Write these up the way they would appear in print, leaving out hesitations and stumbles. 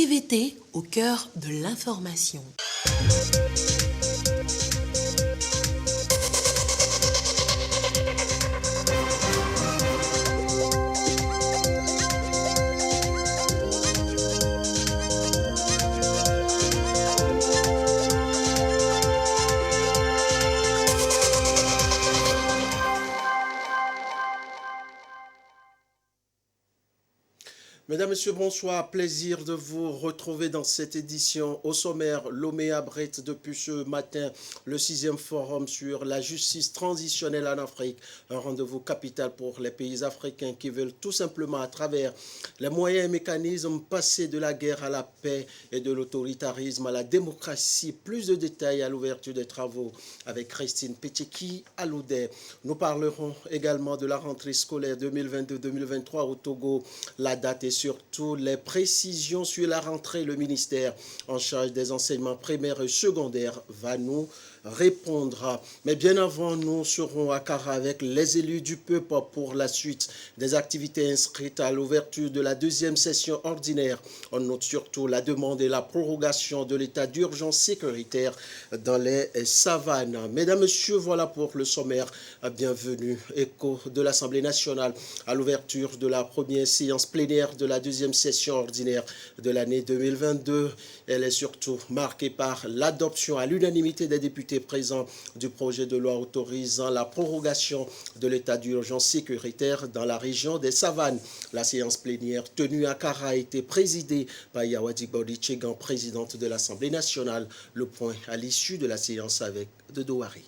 TVT au cœur de l'information. Mesdames, Messieurs, bonsoir. Plaisir de vous retrouver dans cette édition. Au sommaire, Lomé abrite depuis ce matin le 6e forum sur la justice transitionnelle en Afrique. Un rendez-vous capital pour les pays africains qui veulent tout simplement, à travers les moyens et mécanismes, passer de la guerre à la paix et de l'autoritarisme à la démocratie. Plus de détails à l'ouverture des travaux avec Christine Pétcheki à Loudé. Nous parlerons également de la rentrée scolaire 2022-2023 au Togo. La date est surtout les précisions sur la rentrée. Le ministère en charge des enseignements primaires et secondaires va nous répondre. Mais bien avant, nous serons à Kara avec les élus du peuple pour la suite des activités inscrites à l'ouverture de la deuxième session ordinaire. On note surtout la demande et la prorogation de l'état d'urgence sécuritaire dans les savanes. Mesdames, Messieurs, voilà pour le sommaire. Bienvenue. Écho de l'Assemblée nationale à l'ouverture de la première séance plénière de la deuxième session ordinaire de l'année 2022. Elle est surtout marquée par l'adoption à l'unanimité des députés présents du projet de loi autorisant la prorogation de l'état d'urgence sécuritaire dans la région des savanes. La séance plénière tenue à Kara a été présidée par Yawadi Bodichegan, présidente de l'Assemblée nationale. Le point à l'issue de la séance avec Dodo Wari.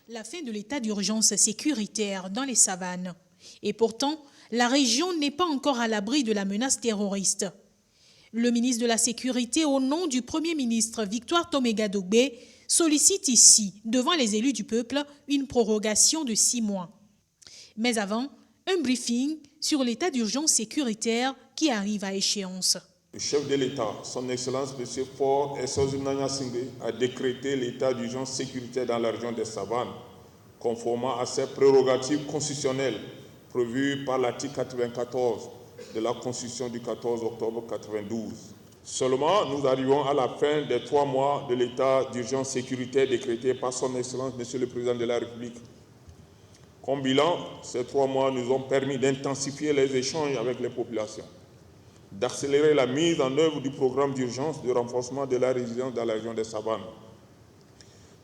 La fin de l'état d'urgence sécuritaire dans les savanes. Et pourtant, la région n'est pas encore à l'abri de la menace terroriste. Le ministre de la Sécurité, au nom du Premier ministre Victoire Toméga-Dogbe, sollicite ici, devant les élus du peuple, une prorogation de 6 mois. Mais avant, un briefing sur l'état d'urgence sécuritaire qui arrive à échéance. Le chef de l'État, son Excellence M. Faure Essouzou-Nanya Singbe, a décrété l'état d'urgence sécuritaire dans la région des savanes, conformément à ses prérogatives constitutionnelles prévues par l'article 94 de la Constitution du 14 octobre 1992. Seulement, nous arrivons à la fin des 3 mois de l'état d'urgence sécuritaire décrété par son Excellence, Monsieur le Président de la République. Comme bilan, ces 3 mois nous ont permis d'intensifier les échanges avec les populations, d'accélérer la mise en œuvre du programme d'urgence de renforcement de la résilience dans la région des savanes.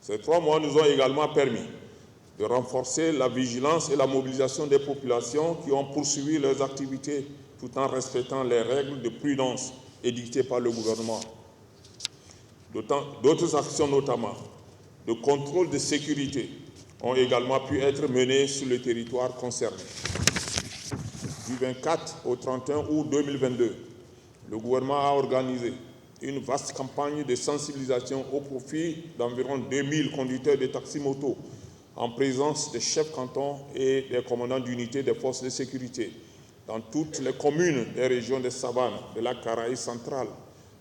Ces 3 mois nous ont également permis de renforcer la vigilance et la mobilisation des populations qui ont poursuivi leurs activités tout en respectant les règles de prudence édictées par le gouvernement. D'autres actions, notamment de contrôle de sécurité, ont également pu être menées sur le territoire concerné. Du 24 au 31 août 2022, le gouvernement a organisé une vaste campagne de sensibilisation au profit d'environ 2000 conducteurs de taxi-moto en présence des chefs cantons et des commandants d'unités des forces de sécurité dans toutes les communes des régions des savanes de la Caraïbe centrale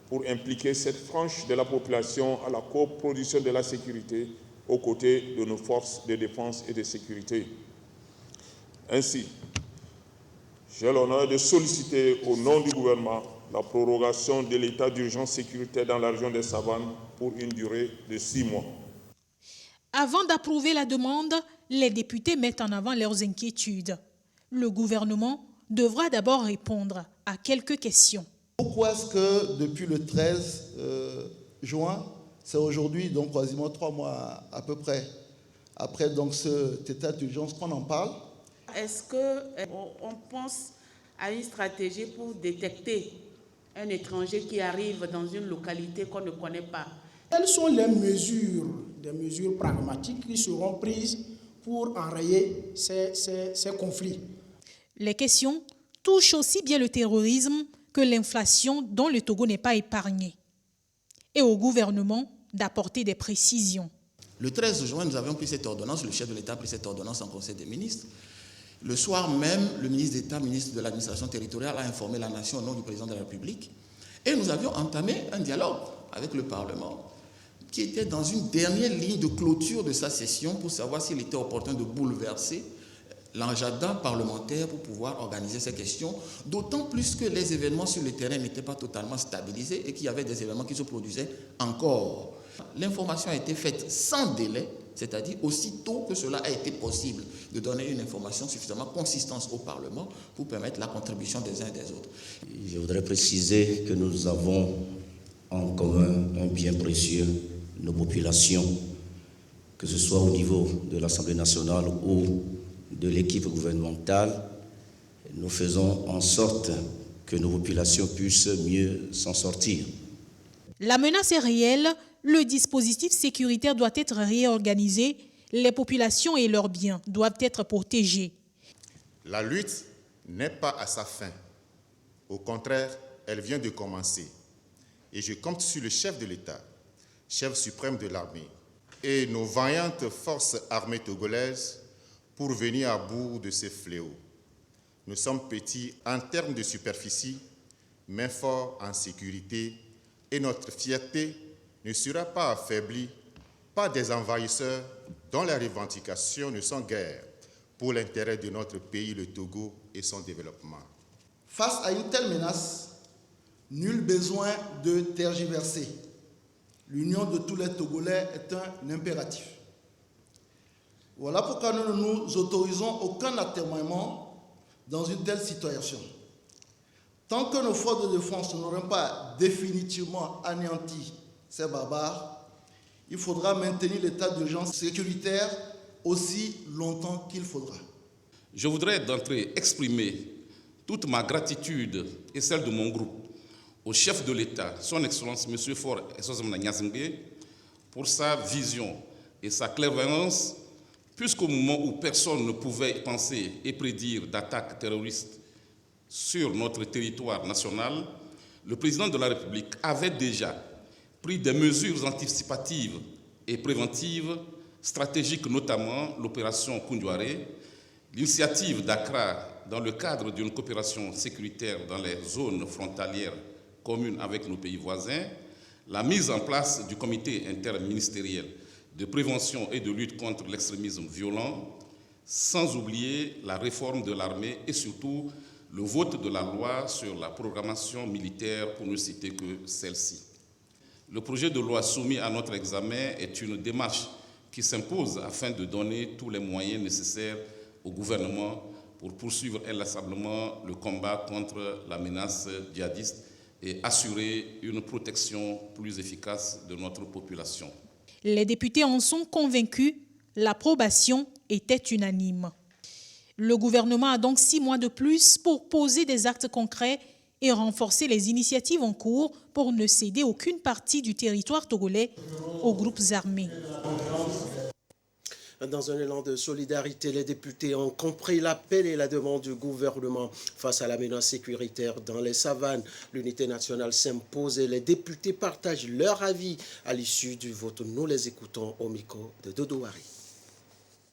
pour impliquer cette frange de la population à la coproduction de la sécurité aux côtés de nos forces de défense et de sécurité. Ainsi, j'ai l'honneur de solliciter au nom du gouvernement la prorogation de l'état d'urgence sécuritaire dans la région des savanes pour une durée de 6 mois. Avant d'approuver la demande, les députés mettent en avant leurs inquiétudes. Le gouvernement devra d'abord répondre à quelques questions. Pourquoi est-ce que depuis le 13 juin, c'est aujourd'hui donc quasiment 3 mois à peu près, après donc cet état d'urgence qu'on en parle? Est-ce qu'on pense à une stratégie pour détecter un étranger qui arrive dans une localité qu'on ne connaît pas? Quelles sont les mesures, des mesures pragmatiques qui seront prises pour enrayer ces conflits? Les questions touchent aussi bien le terrorisme que l'inflation dont le Togo n'est pas épargné. Et au gouvernement d'apporter des précisions. Le 13 juin, nous avions pris cette ordonnance, le chef de l'État a pris cette ordonnance en Conseil des ministres. Le soir même, le ministre d'État, ministre de l'administration territoriale, a informé la nation au nom du président de la République. Et nous avions entamé un dialogue avec le Parlement qui était dans une dernière ligne de clôture de sa session pour savoir s'il était opportun de bouleverser l'agenda parlementaire pour pouvoir organiser ces questions, d'autant plus que les événements sur le terrain n'étaient pas totalement stabilisés et qu'il y avait des événements qui se produisaient encore. L'information a été faite sans délai, c'est-à-dire aussitôt que cela a été possible de donner une information suffisamment consistante au Parlement pour permettre la contribution des uns et des autres. Je voudrais préciser que nous avons en commun un bien précieux, nos populations, que ce soit au niveau de l'Assemblée nationale ou de l'équipe gouvernementale. Nous faisons en sorte que nos populations puissent mieux s'en sortir. La menace est réelle, le dispositif sécuritaire doit être réorganisé, les populations et leurs biens doivent être protégés. La lutte n'est pas à sa fin. Au contraire, elle vient de commencer. Et je compte sur le chef de l'État, chef suprême de l'armée, et nos vaillantes forces armées togolaises pour venir à bout de ces fléaux. Nous sommes petits en termes de superficie, mais forts en sécurité, et notre fierté ne sera pas affaiblie par des envahisseurs dont les revendications ne sont guère pour l'intérêt de notre pays, le Togo, et son développement. Face à une telle menace, nul besoin de tergiverser. L'union de tous les Togolais est un impératif. Voilà pourquoi nous ne nous autorisons aucun atermoiement dans une telle situation. Tant que nos forces de défense n'auront pas définitivement anéanti ces barbares, il faudra maintenir l'état d'urgence sécuritaire aussi longtemps qu'il faudra. Je voudrais d'entrée exprimer toute ma gratitude et celle de mon groupe au chef de l'État, son Excellence M. Faure Essozimana Gnassingbé, pour sa vision et sa clairvoyance, puisqu'au moment où personne ne pouvait penser et prédire d'attaques terroristes sur notre territoire national, le président de la République avait déjà pris des mesures anticipatives et préventives, stratégiques notamment l'opération Koundouaré, l'initiative d'Accra dans le cadre d'une coopération sécuritaire dans les zones frontalières communes avec nos pays voisins, la mise en place du comité interministériel de prévention et de lutte contre l'extrémisme violent, sans oublier la réforme de l'armée et surtout le vote de la loi sur la programmation militaire, pour ne citer que celle-ci. Le projet de loi soumis à notre examen est une démarche qui s'impose afin de donner tous les moyens nécessaires au gouvernement pour poursuivre inlassablement le combat contre la menace djihadiste et assurer une protection plus efficace de notre population. Les députés en sont convaincus, l'approbation était unanime. Le gouvernement a donc 6 mois de plus pour poser des actes concrets et renforcer les initiatives en cours pour ne céder aucune partie du territoire togolais aux groupes armés. Dans un élan de solidarité, les députés ont compris l'appel et la demande du gouvernement face à la menace sécuritaire dans les savanes. L'unité nationale s'impose et les députés partagent leur avis à l'issue du vote. Nous les écoutons au micro de Dodo Hari.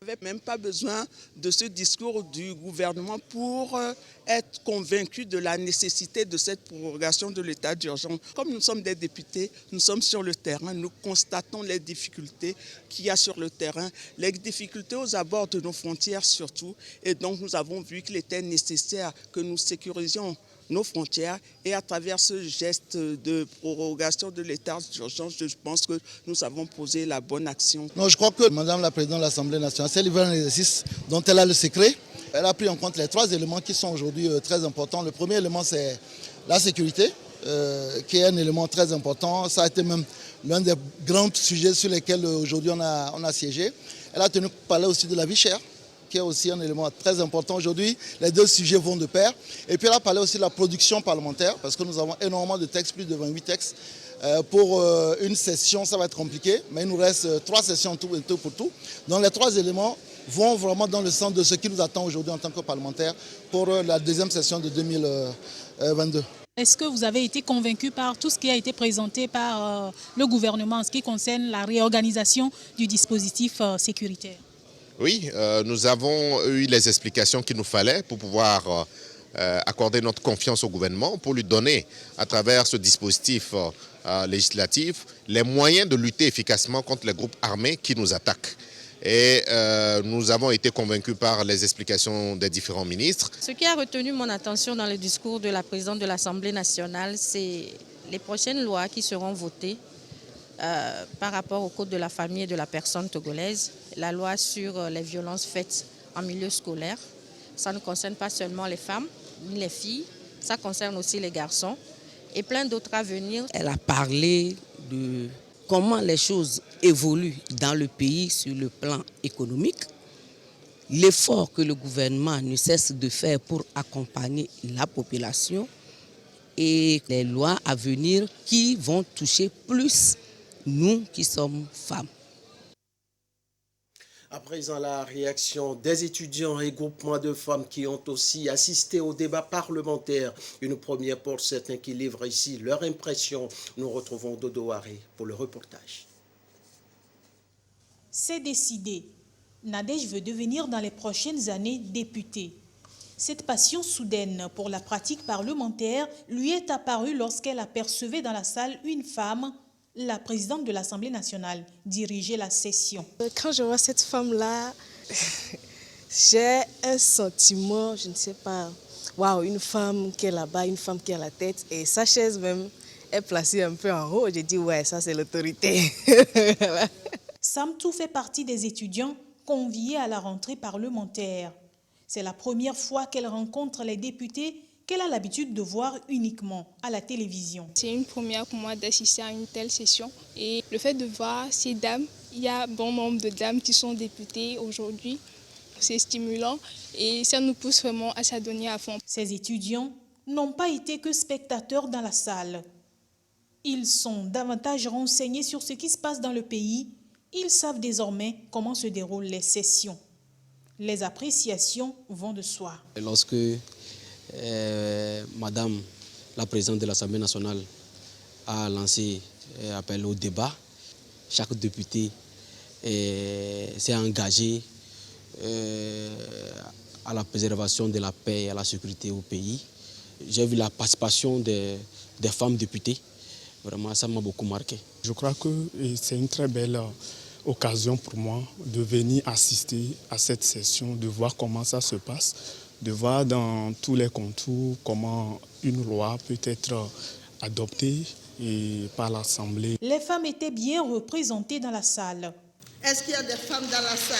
On n'avait même pas besoin de ce discours du gouvernement pour être convaincu de la nécessité de cette prorogation de l'état d'urgence. Comme nous sommes des députés, nous sommes sur le terrain, nous constatons les difficultés qu'il y a sur le terrain, les difficultés aux abords de nos frontières surtout. Et donc nous avons vu qu'il était nécessaire que nous sécurisions nos frontières et à travers ce geste de prorogation de l'état d'urgence, je pense que nous avons posé la bonne action. Non, je crois que Madame la Présidente de l'Assemblée nationale s'est livrée à un exercice dont elle a le secret. Elle a pris en compte les 3 éléments qui sont aujourd'hui très importants. Le premier élément, c'est la sécurité, qui est un élément très important. Ça a été même l'un des grands sujets sur lesquels aujourd'hui on a siégé. Elle a tenu à parler aussi de la vie chère, qui est aussi un élément très important aujourd'hui. Les 2 sujets vont de pair. Et puis elle a parlé aussi de la production parlementaire, parce que nous avons énormément de textes, plus de 28 textes. Pour une session, ça va être compliqué, mais il nous reste 3 sessions tout pour tout. Donc les 3 éléments vont vraiment dans le sens de ce qui nous attend aujourd'hui en tant que parlementaires pour la 2e session de 2022. Est-ce que vous avez été convaincu par tout ce qui a été présenté par le gouvernement en ce qui concerne la réorganisation du dispositif sécuritaire ? Oui, nous avons eu les explications qu'il nous fallait pour pouvoir accorder notre confiance au gouvernement, pour lui donner, à travers ce dispositif législatif, les moyens de lutter efficacement contre les groupes armés qui nous attaquent. Et nous avons été convaincus par les explications des différents ministres. Ce qui a retenu mon attention dans le discours de la présidente de l'Assemblée nationale, c'est les prochaines lois qui seront votées par rapport au Code de la famille et de la personne togolaise, la loi sur les violences faites en milieu scolaire. Ça ne concerne pas seulement les femmes ni les filles, ça concerne aussi les garçons et plein d'autres à venir. Elle a parlé de comment les choses évoluent dans le pays sur le plan économique, l'effort que le gouvernement ne cesse de faire pour accompagner la population et les lois à venir qui vont toucher plus nous qui sommes femmes. À présent, la réaction des étudiants et groupements de femmes qui ont aussi assisté au débat parlementaire. Une première pour certains qui livrent ici leur impression. Nous retrouvons Dodo Waré pour le reportage. C'est décidé. Nadège veut devenir dans les prochaines années députée. Cette passion soudaine pour la pratique parlementaire lui est apparue lorsqu'elle apercevait dans la salle une femme, la présidente de l'Assemblée nationale, dirigeait la session. Quand je vois cette femme-là, j'ai un sentiment, je ne sais pas, waouh, une femme qui est là-bas, une femme qui est à la tête, et sa chaise même est placée un peu en haut. J'ai dit, ouais, ça c'est l'autorité. Samtou fait partie des étudiants conviés à la rentrée parlementaire. C'est la première fois qu'elle rencontre les députés qu'elle a l'habitude de voir uniquement à la télévision. C'est une première pour moi d'assister à une telle session. Et le fait de voir ces dames, il y a bon nombre de dames qui sont députées aujourd'hui. C'est stimulant et ça nous pousse vraiment à s'adonner à fond. Ces étudiants n'ont pas été que spectateurs dans la salle. Ils sont davantage renseignés sur ce qui se passe dans le pays. Ils savent désormais comment se déroulent les sessions. Les appréciations vont de soi. Lorsque Madame la présidente de l'Assemblée nationale a lancé appel au débat, chaque député s'est engagé à la préservation de la paix et à la sécurité au pays. J'ai vu la participation des femmes députées. Vraiment, ça m'a beaucoup marqué. Je crois que c'est une très belle occasion pour moi de venir assister à cette session, de voir comment ça se passe, de voir dans tous les contours comment une loi peut être adoptée par l'Assemblée. Les femmes étaient bien représentées dans la salle. Est-ce qu'il y a des femmes dans la salle?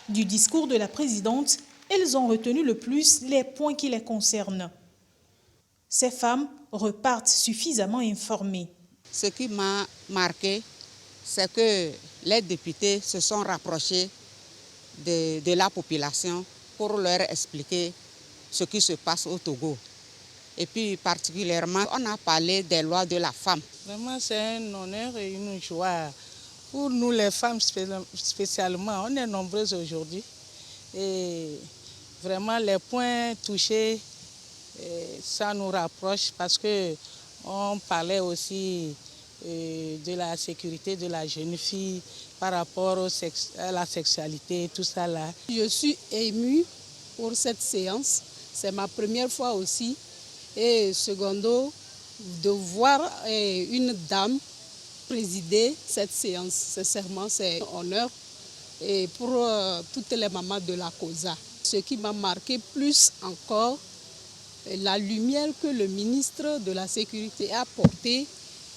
Du discours de la présidente, elles ont retenu le plus les points qui les concernent. Ces femmes repartent suffisamment informées. Ce qui m'a marqué, c'est que les députés se sont rapprochés de la population pour leur expliquer ce qui se passe au Togo. Et puis particulièrement, on a parlé des lois de la femme. Vraiment, c'est un honneur et une joie. Pour nous les femmes spécialement, on est nombreuses aujourd'hui. Et vraiment, les points touchés, ça nous rapproche parce qu'on parlait aussi de la sécurité de la jeune fille par rapport à la sexualité, tout ça là. Je suis émue pour cette séance. C'est ma première fois aussi. Et secondo, de voir une dame présider cette séance, sincèrement, c'est un honneur. Et pour toutes les mamans de la COSA. Ce qui m'a marqué plus encore, la lumière que le ministre de la Sécurité a portée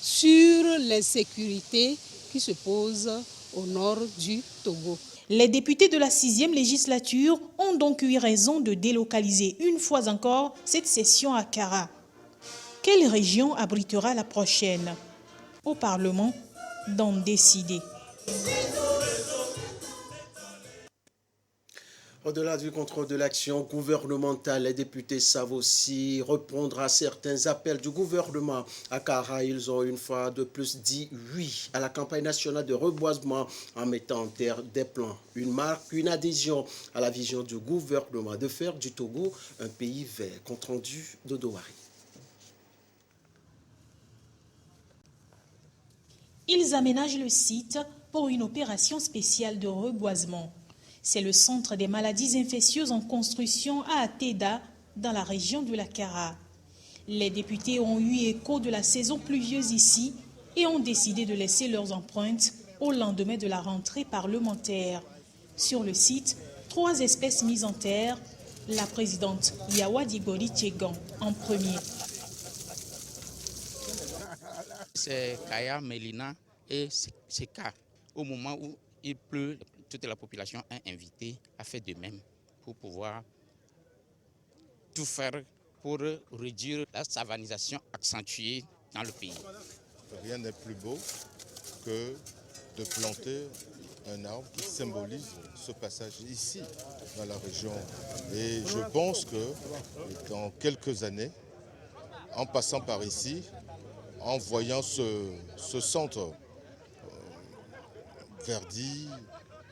sur l'insécurité qui se pose au nord du Togo. Les députés de la 6e législature ont donc eu raison de délocaliser une fois encore cette session à Kara. Quelle région abritera la prochaine? Au Parlement d'en décider. Au-delà du contrôle de l'action gouvernementale, les députés savent aussi répondre à certains appels du gouvernement. À Kara, ils ont une fois de plus dit oui à la campagne nationale de reboisement en mettant en terre des plans. Une marque, une adhésion à la vision du gouvernement de faire du Togo un pays vert. Compte rendu de Douari. Ils aménagent le site pour une opération spéciale de reboisement. C'est le centre des maladies infectieuses en construction à Ateda, dans la région de la Kara. Les députés ont eu écho de la saison pluvieuse ici et ont décidé de laisser leurs empreintes au lendemain de la rentrée parlementaire. Sur le site, 3 espèces mises en terre, la présidente Yawadi Gori Tchegan en premier. C'est Kaya, Mélina et Seka. Au moment où il pleut, toute la population est invitée à faire de même pour pouvoir tout faire pour réduire la savanisation accentuée dans le pays. Rien n'est plus beau que de planter un arbre qui symbolise ce passage ici, dans la région. Et je pense que dans quelques années, en passant par ici, en voyant ce centre verdi,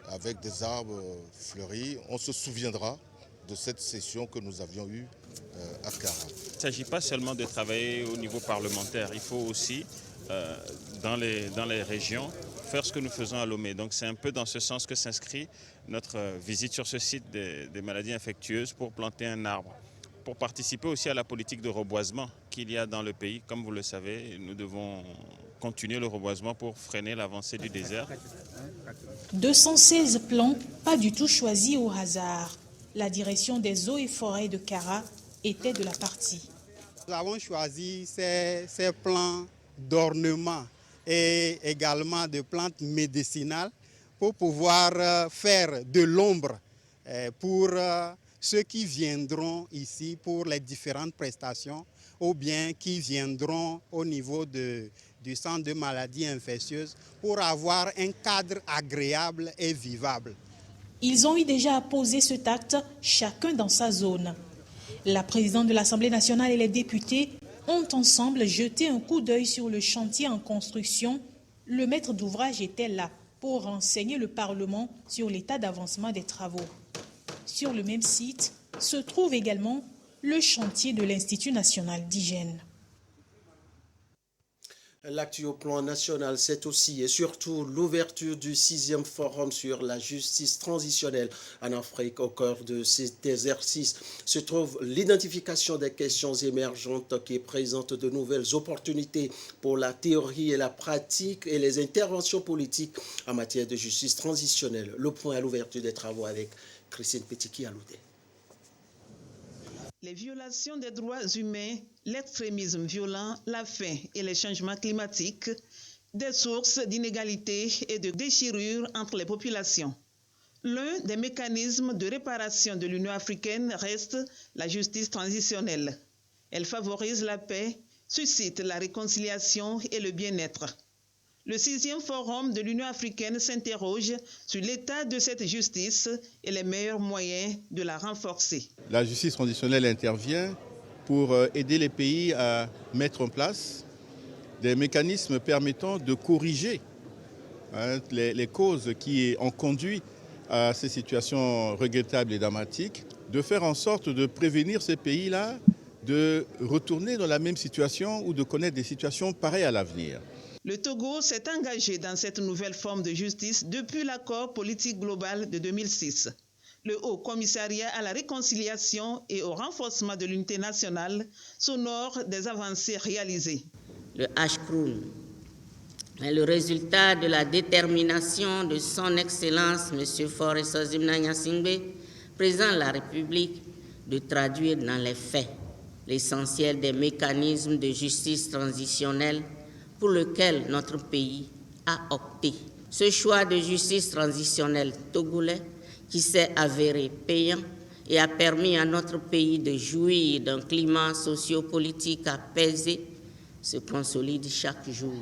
avec des arbres fleuris, on se souviendra de cette session que nous avions eue à Kara. Il ne s'agit pas seulement de travailler au niveau parlementaire, il faut aussi, dans les régions, faire ce que nous faisons à Lomé. Donc c'est un peu dans ce sens que s'inscrit notre visite sur ce site des maladies infectieuses pour planter un arbre. Pour participer aussi à la politique de reboisement qu'il y a dans le pays. Comme vous le savez, nous devons continuer le reboisement pour freiner l'avancée du désert. 216 plants, pas du tout choisis au hasard. La direction des eaux et forêts de Kara était de la partie. Nous avons choisi ces plants d'ornement et également de plantes médicinales pour pouvoir faire de l'ombre pour ceux qui viendront ici pour les différentes prestations ou bien qui viendront au niveau du centre de maladies infectieuses pour avoir un cadre agréable et vivable. Ils ont eu déjà à poser cet acte, chacun dans sa zone. La présidente de l'Assemblée nationale et les députés ont ensemble jeté un coup d'œil sur le chantier en construction. Le maître d'ouvrage était là pour renseigner le Parlement sur l'état d'avancement des travaux. Sur le même site se trouve également le chantier de l'Institut national d'hygiène. L'actu au plan national, c'est aussi et surtout l'ouverture du 6e forum sur la justice transitionnelle en Afrique. Au cœur de cet exercice se trouve l'identification des questions émergentes qui présentent de nouvelles opportunités pour la théorie et la pratique et les interventions politiques en matière de justice transitionnelle. Le point à l'ouverture des travaux avec Christine Petiki-Aloudé. Les violations des droits humains, l'extrémisme violent, la faim et les changements climatiques, des sources d'inégalités et de déchirures entre les populations. L'un des mécanismes de réparation de l'Union africaine reste la justice transitionnelle. Elle favorise la paix, suscite la réconciliation et le bien-être. Le 6e forum de l'Union africaine s'interroge sur l'état de cette justice et les meilleurs moyens de la renforcer. La justice transitionnelle intervient pour aider les pays à mettre en place des mécanismes permettant de corriger les causes qui ont conduit à ces situations regrettables et dramatiques, de faire en sorte de prévenir ces pays-là de retourner dans la même situation ou de connaître des situations pareilles à l'avenir. Le Togo s'est engagé dans cette nouvelle forme de justice depuis l'accord politique global de 2006. Le Haut Commissariat à la réconciliation et au renforcement de l'unité nationale s'honore des avancées réalisées. Le HCRUN est le résultat de la détermination de son Excellence M. Faure Essozimna Gnassingbé, président de la République, de traduire dans les faits l'essentiel des mécanismes de justice transitionnelle pour lequel notre pays a opté. Ce choix de justice transitionnelle togolais qui s'est avéré payant et a permis à notre pays de jouir d'un climat socio-politique apaisé se consolide chaque jour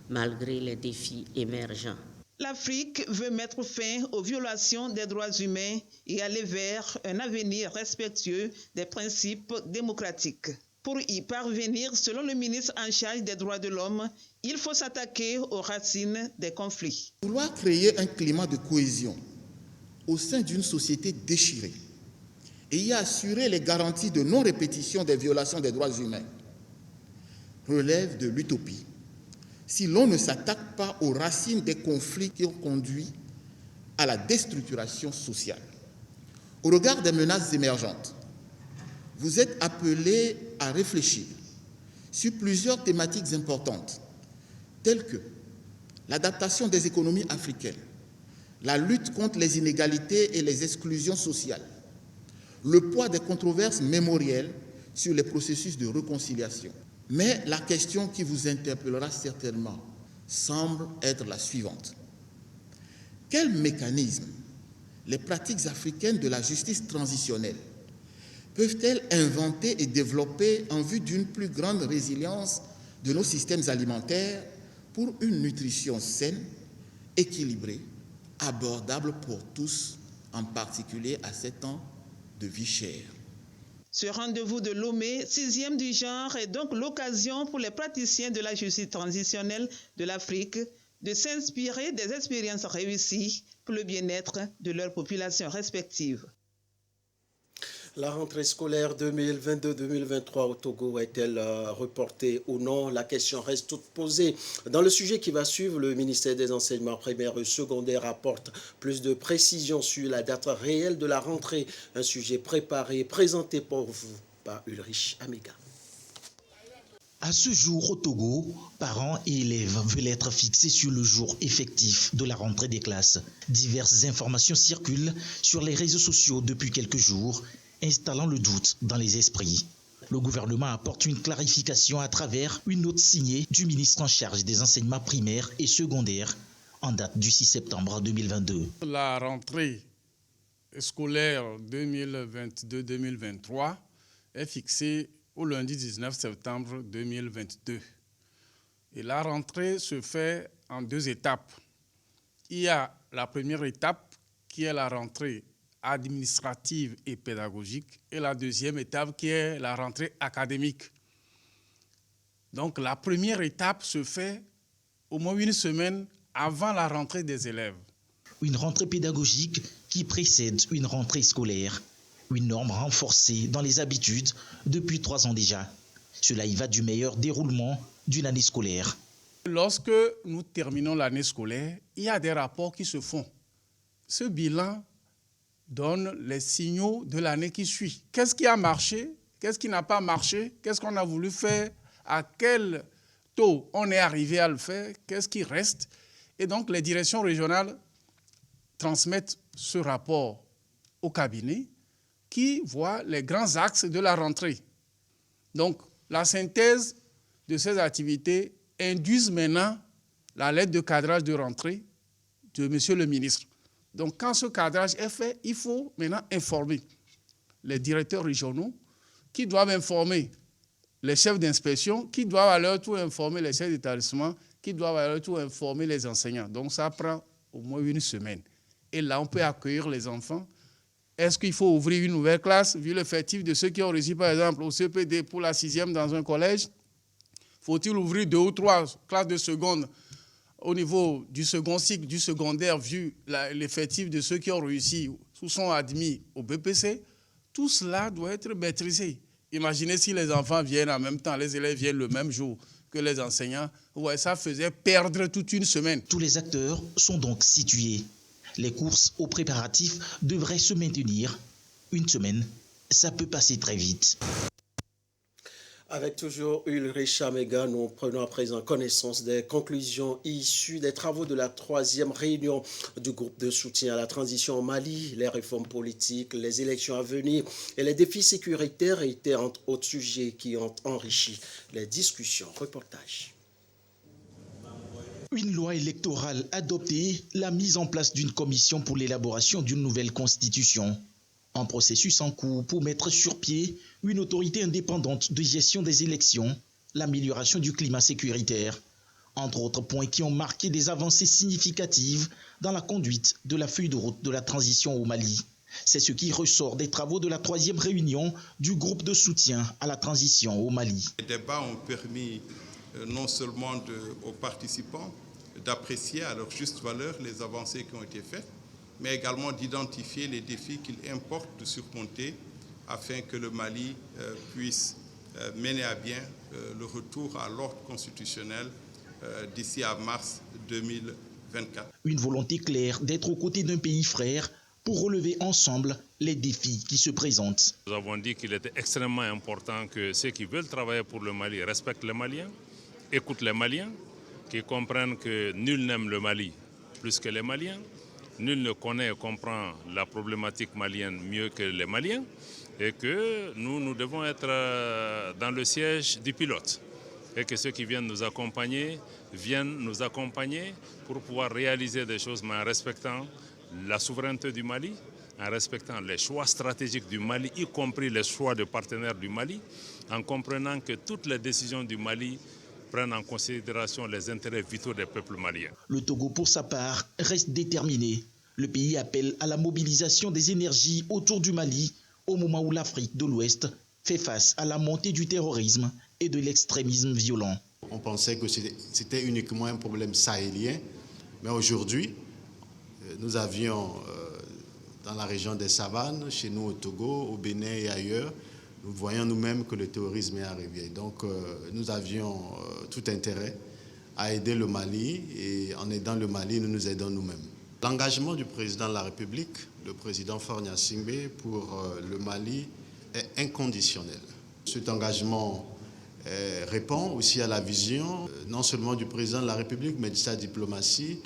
malgré les défis émergents. L'Afrique veut mettre fin aux violations des droits humains et aller vers un avenir respectueux des principes démocratiques. Pour y parvenir, selon le ministre en charge des droits de l'homme, il faut s'attaquer aux racines des conflits. Vouloir créer un climat de cohésion au sein d'une société déchirée et y assurer les garanties de non-répétition des violations des droits humains relève de l'utopie si l'on ne s'attaque pas aux racines des conflits qui ont conduit à la déstructuration sociale. Au regard des menaces émergentes, vous êtes appelés à réfléchir sur plusieurs thématiques importantes, telles que l'adaptation des économies africaines, la lutte contre les inégalités et les exclusions sociales, le poids des controverses mémorielles sur les processus de réconciliation. Mais la question qui vous interpellera certainement semble être la suivante. Quels mécanismes les pratiques africaines de la justice transitionnelle peuvent-elles inventer et développer en vue d'une plus grande résilience de nos systèmes alimentaires pour une nutrition saine, équilibrée, abordable pour tous, en particulier à ces temps de vie chère? Ce rendez-vous de Lomé, 6e du genre, est donc l'occasion pour les praticiens de la justice transitionnelle de l'Afrique de s'inspirer des expériences réussies pour le bien-être de leurs populations respectives. La rentrée scolaire 2022-2023 au Togo est-elle reportée ou non? La question reste toute posée. Dans le sujet qui va suivre, le ministère des Enseignements primaires et secondaires apporte plus de précisions sur la date réelle de la rentrée. Un sujet préparé et présenté pour vous par Ulrich Amega. À ce jour, au Togo, parents et élèves veulent être fixés sur le jour effectif de la rentrée des classes. Diverses informations circulent sur les réseaux sociaux depuis quelques jours, installant le doute dans les esprits. Le gouvernement apporte une clarification à travers une note signée du ministre en charge des enseignements primaires et secondaires en date du 6 septembre 2022. La rentrée scolaire 2022-2023 est fixée au lundi 19 septembre 2022. Et la rentrée se fait en 2 étapes. Il y a la première étape qui est la rentrée administrative et pédagogique et la deuxième étape qui est la rentrée académique. Donc la première étape se fait au moins 1 semaine avant la rentrée des élèves. Une rentrée pédagogique qui précède une rentrée scolaire. Une norme renforcée dans les habitudes depuis 3 ans déjà. Cela y va du meilleur déroulement d'une année scolaire. Lorsque nous terminons l'année scolaire, il y a des rapports qui se font. Ce bilan donne les signaux de l'année qui suit. Qu'est-ce qui a marché? Qu'est-ce qui n'a pas marché? Qu'est-ce qu'on a voulu faire? À quel taux on est arrivé à le faire? Qu'est-ce qui reste? Et donc les directions régionales transmettent ce rapport au cabinet qui voit les grands axes de la rentrée. Donc, la synthèse de ces activités induit maintenant la lettre de cadrage de rentrée de Monsieur le ministre. Donc, quand ce cadrage est fait, il faut maintenant informer les directeurs régionaux qui doivent informer les chefs d'inspection, qui doivent à leur tour informer les chefs d'établissement, qui doivent à leur tour informer les enseignants. Donc, ça prend au moins 1 semaine. Et là, on peut accueillir les enfants. Est-ce qu'il faut ouvrir une nouvelle classe, vu l'effectif de ceux qui ont réussi, par exemple, au CPD pour la 6e dans un collège? Faut-il ouvrir 2 ou 3 classes de seconde au niveau du second cycle, du secondaire, vu l'effectif de ceux qui ont réussi ou sont admis au BPC? Tout cela doit être maîtrisé. Imaginez si les enfants viennent en même temps, les élèves viennent le même jour que les enseignants. Ouais, ça faisait perdre toute une semaine. Tous les acteurs sont donc situés. Les courses aux préparatifs devraient se maintenir. 1 semaine, ça peut passer très vite. Avec toujours Ulrich Amega, nous prenons à présent connaissance des conclusions issues des travaux de la 3e réunion du groupe de soutien à la transition au Mali. Les réformes politiques, les élections à venir et les défis sécuritaires étaient entre autres sujets qui ont enrichi les discussions. Reportage. Une loi électorale adoptée, la mise en place d'une commission pour l'élaboration d'une nouvelle constitution. Un processus en cours pour mettre sur pied une autorité indépendante de gestion des élections, l'amélioration du climat sécuritaire, entre autres points qui ont marqué des avancées significatives dans la conduite de la feuille de route de la transition au Mali. C'est ce qui ressort des travaux de la 3e réunion du groupe de soutien à la transition au Mali. Les débats ont permis non seulement aux participants d'apprécier à leur juste valeur les avancées qui ont été faites, mais également d'identifier les défis qu'il importe de surmonter afin que le Mali puisse mener à bien le retour à l'ordre constitutionnel d'ici à mars 2024. Une volonté claire d'être aux côtés d'un pays frère pour relever ensemble les défis qui se présentent. Nous avons dit qu'il était extrêmement important que ceux qui veulent travailler pour le Mali respectent les Maliens, écoutent les Maliens, qui comprennent que nul n'aime le Mali plus que les Maliens, nul ne connaît et comprend la problématique malienne mieux que les Maliens, et que nous devons être dans le siège du pilote. Et que ceux qui viennent nous accompagner pour pouvoir réaliser des choses, mais en respectant la souveraineté du Mali, en respectant les choix stratégiques du Mali, y compris les choix de partenaires du Mali, en comprenant que toutes les décisions du Mali prennent en considération les intérêts vitaux des peuples maliens. Le Togo, pour sa part, reste déterminé. Le pays appelle à la mobilisation des énergies autour du Mali au moment où l'Afrique de l'Ouest fait face à la montée du terrorisme et de l'extrémisme violent. On pensait que c'était uniquement un problème sahélien, mais aujourd'hui, nous avions dans la région des savanes, chez nous au Togo, au Bénin et ailleurs, nous voyons nous-mêmes que le terrorisme est arrivé. Donc nous avions tout intérêt à aider le Mali, et en aidant le Mali, nous nous aidons nous-mêmes. L'engagement du président de la République, le président Faure Gnassingbé, pour le Mali est inconditionnel. Cet engagement répond aussi à la vision, non seulement du président de la République, mais de sa diplomatie,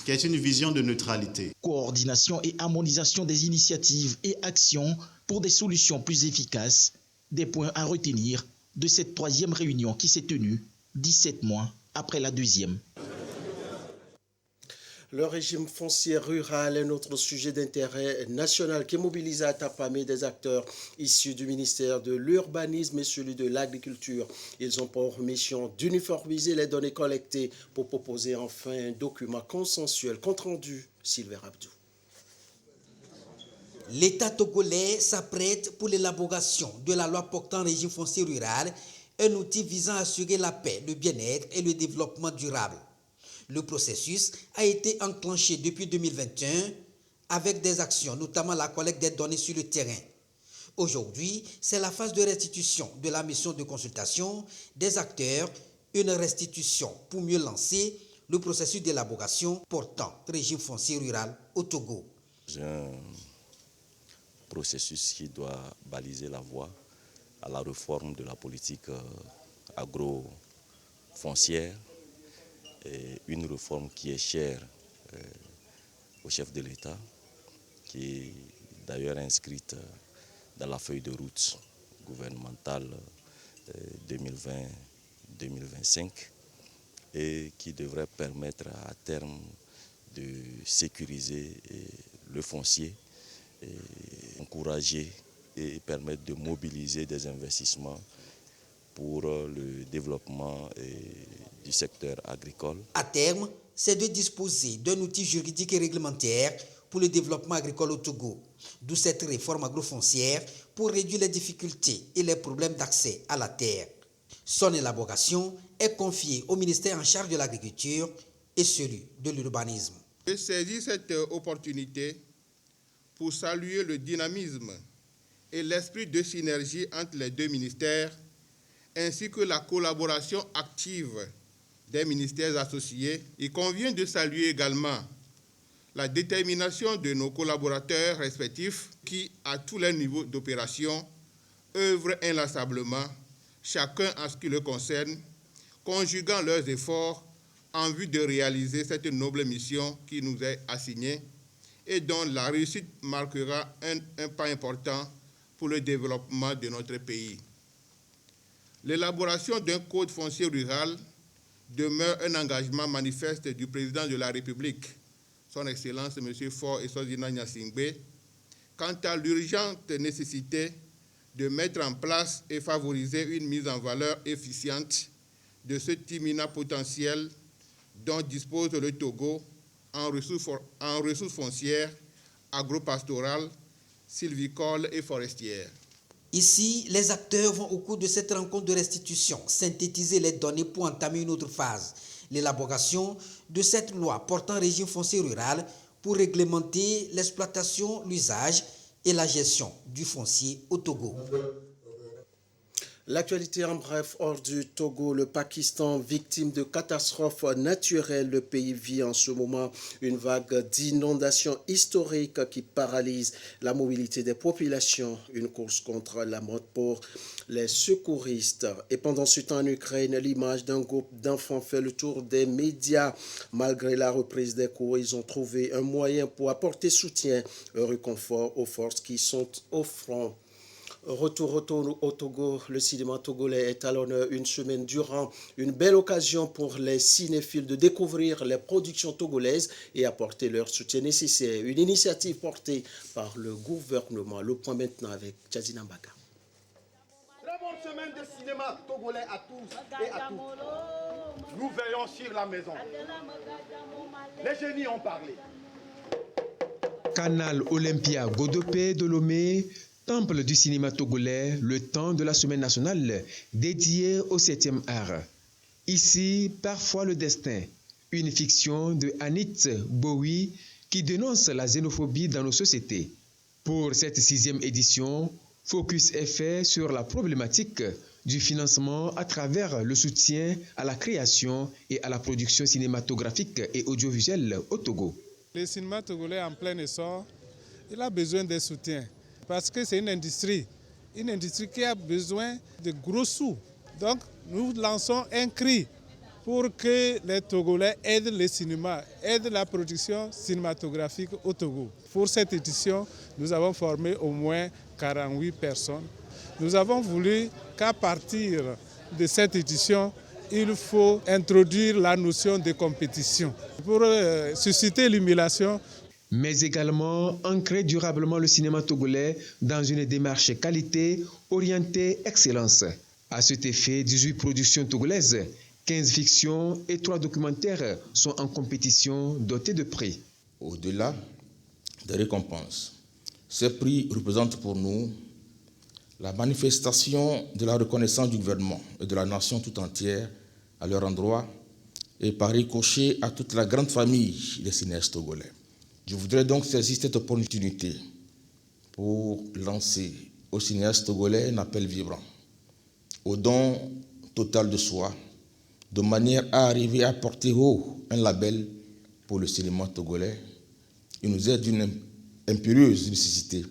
qui est une vision de neutralité. Coordination et harmonisation des initiatives et actions pour des solutions plus efficaces, des points à retenir de cette troisième réunion qui s'est tenue 17 mois après la deuxième. Le régime foncier rural est notre sujet d'intérêt national qui mobilise à Tapamé des acteurs issus du ministère de l'Urbanisme et celui de l'Agriculture. Ils ont pour mission d'uniformiser les données collectées pour proposer enfin un document consensuel. Compte rendu, Sylvain Abdou. L'État togolais s'apprête pour l'élaboration de la loi portant régime foncier rural, un outil visant à assurer la paix, le bien-être et le développement durable. Le processus a été enclenché depuis 2021 avec des actions, notamment la collecte des données sur le terrain. Aujourd'hui, c'est la phase de restitution de la mission de consultation des acteurs, une restitution pour mieux lancer le processus d'élaboration portant régime foncier rural au Togo. C'est un processus qui doit baliser la voie à la réforme de la politique agro-foncière, et une réforme qui est chère au chef de l'État, qui est d'ailleurs inscrite dans la feuille de route gouvernementale 2020-2025 et qui devrait permettre à terme de sécuriser le foncier, et encourager et permettre de mobiliser des investissements pour le développement du secteur agricole. À terme, c'est de disposer d'un outil juridique et réglementaire pour le développement agricole au Togo, d'où cette réforme agrofoncière pour réduire les difficultés et les problèmes d'accès à la terre. Son élaboration est confiée au ministère en charge de l'agriculture et celui de l'urbanisme. Je saisis cette opportunité pour saluer le dynamisme et l'esprit de synergie entre les deux ministères, ainsi que la collaboration active des ministères associés. Il convient de saluer également la détermination de nos collaborateurs respectifs qui, à tous les niveaux d'opération, œuvrent inlassablement, chacun en ce qui le concerne, conjuguant leurs efforts en vue de réaliser cette noble mission qui nous est assignée et dont la réussite marquera un pas important pour le développement de notre pays. L'élaboration d'un code foncier rural demeure un engagement manifeste du président de la République, son Excellence M. Faure Essozina Gnassingbé, quant à l'urgente nécessité de mettre en place et favoriser une mise en valeur efficiente de ce timina potentiel dont dispose le Togo en ressources foncières, agropastorales, sylvicoles et forestières. Ici, les acteurs vont au cours de cette rencontre de restitution synthétiser les données pour entamer une autre phase, l'élaboration de cette loi portant régime foncier rural pour réglementer l'exploitation, l'usage et la gestion du foncier au Togo. L'actualité en bref, hors du Togo, le Pakistan, victime de catastrophes naturelles. Le pays vit en ce moment une vague d'inondations historiques qui paralyse la mobilité des populations. Une course contre la mort pour les secouristes. Et pendant ce temps en Ukraine, l'image d'un groupe d'enfants fait le tour des médias. Malgré la reprise des cours, ils ont trouvé un moyen pour apporter soutien et réconfort aux forces qui sont au front. Retour au Togo, le cinéma togolais est à l'honneur une semaine durant. Une belle occasion pour les cinéphiles de découvrir les productions togolaises et apporter leur soutien nécessaire. Une initiative portée par le gouvernement. Le point maintenant avec Tchazina Mbaka. Très bonne semaine de cinéma togolais à tous et à toutes. Nous veillons sur la maison. Les génies ont parlé. Canal Olympia Godopé de Lomé, temple du cinéma togolais, le temps de la semaine nationale dédiée au 7e art. Ici, parfois le destin, une fiction de Anit Bowie qui dénonce la xénophobie dans nos sociétés. Pour cette 6e édition, focus est fait sur la problématique du financement à travers le soutien à la création et à la production cinématographique et audiovisuelle au Togo. Le cinéma togolais en plein essor, il a besoin de soutien. Parce que c'est une industrie qui a besoin de gros sous. Donc nous lançons un cri pour que les Togolais aident le cinéma, aident la production cinématographique au Togo. Pour cette édition, nous avons formé au moins 48 personnes. Nous avons voulu qu'à partir de cette édition, il faut introduire la notion de compétition pour susciter l'émulation. Mais également ancrer durablement le cinéma togolais dans une démarche qualité orientée excellence. À cet effet, 18 productions togolaises, 15 fictions et 3 documentaires sont en compétition dotés de prix. Au-delà des récompenses, ces prix représentent pour nous la manifestation de la reconnaissance du gouvernement et de la nation tout entière à leur endroit et par ricochet à toute la grande famille des cinéastes togolais. Je voudrais donc saisir cette opportunité pour lancer aux cinéastes togolais un appel vibrant, au don total de soi, de manière à arriver à porter haut un label pour le cinéma togolais. Il nous est d'une impérieuse nécessité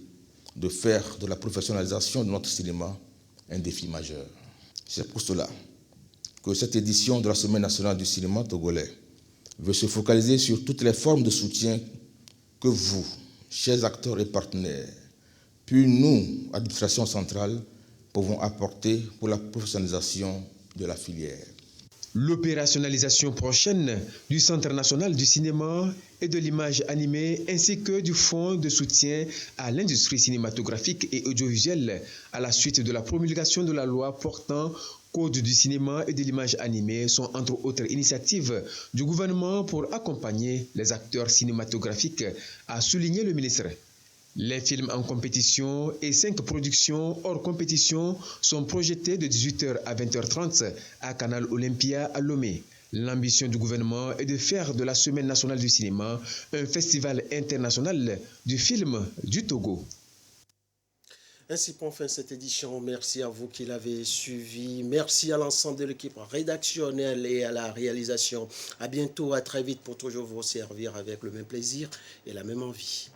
de faire de la professionnalisation de notre cinéma un défi majeur. C'est pour cela que cette édition de la Semaine nationale du cinéma togolais veut se focaliser sur toutes les formes de soutien que vous, chers acteurs et partenaires, puis nous, administration centrale, pouvons apporter pour la professionnalisation de la filière. L'opérationnalisation prochaine du Centre national du cinéma et de l'image animée ainsi que du fonds de soutien à l'industrie cinématographique et audiovisuelle à la suite de la promulgation de la loi portant Code du cinéma et de l'image animée sont entre autres initiatives du gouvernement pour accompagner les acteurs cinématographiques, a souligné le ministre. Les films en compétition et 5 productions hors compétition sont projetés de 18h à 20h30 à Canal Olympia à Lomé. L'ambition du gouvernement est de faire de la Semaine nationale du cinéma un festival international du film du Togo. Ainsi prend fin cette édition. Merci à vous qui l'avez suivi. Merci à l'ensemble de l'équipe rédactionnelle et à la réalisation. À bientôt, à très vite pour toujours vous servir avec le même plaisir et la même envie.